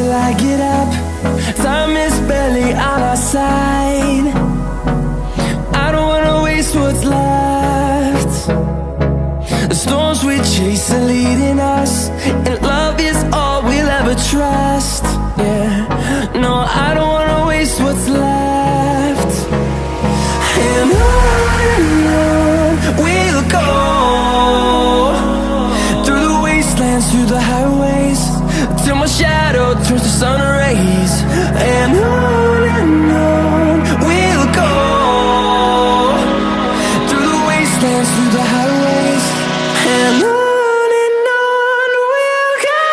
till I get up. Time is barely on our side. I don't wanna waste what's left. The storms we chase are leading us, and love is all we'll ever trust. Yeah, no, I don't wanna waste what's left. And on we'll go, through the wastelands, through the highways, till my shadow turns to sun rays. And on we'll go, through the wastelands, through the highways, and on we'll go.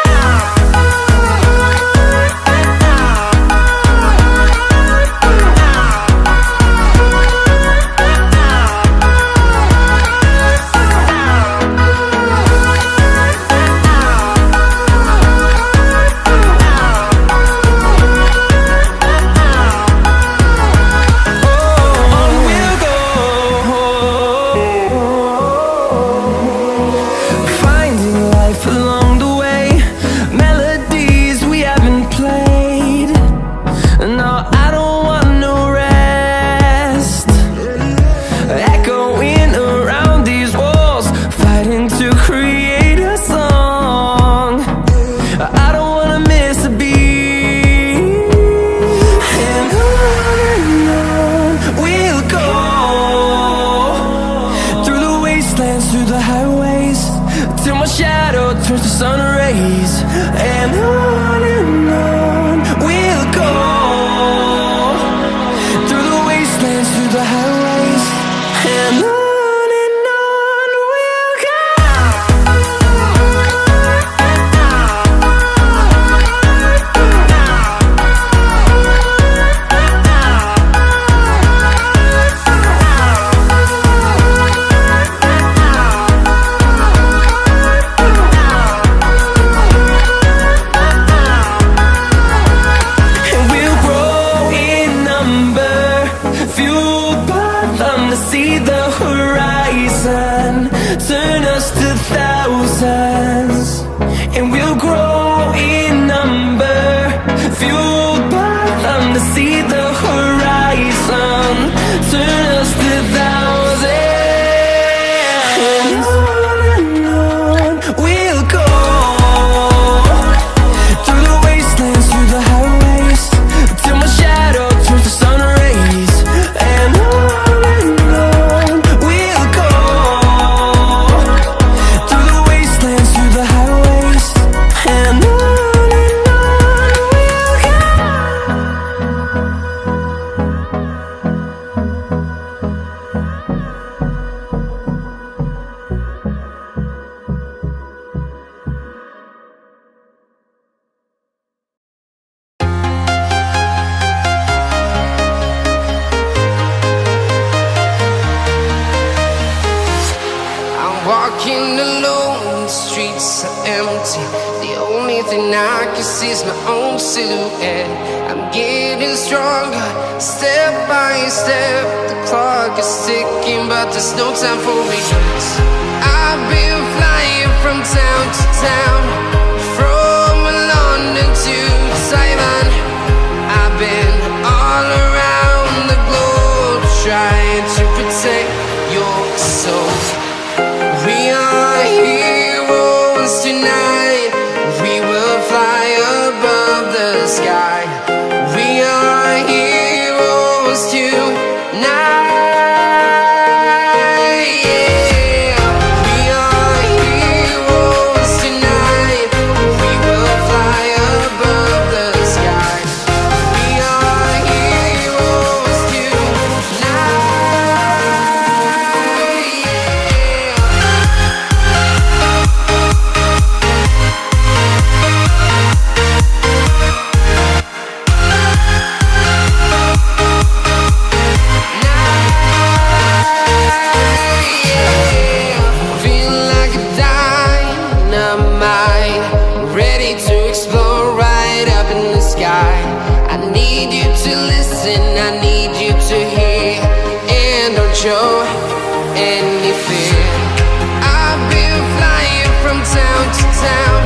Town to town,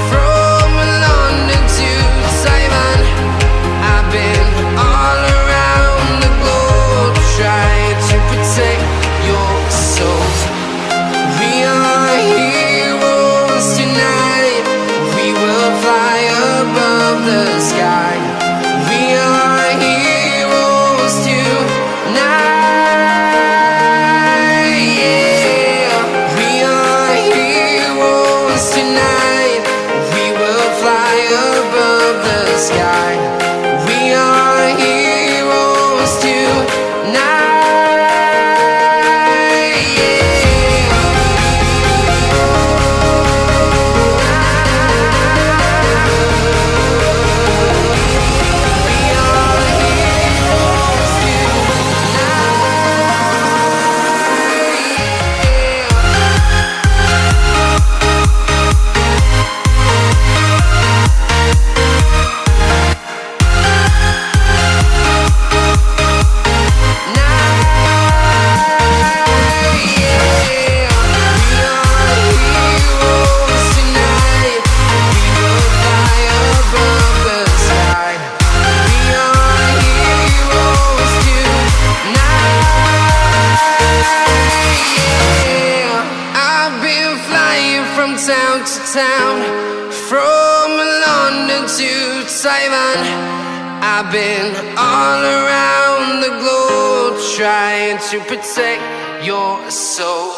from London to town, from London to Taiwan. I've been all around the globe trying to protect your soul.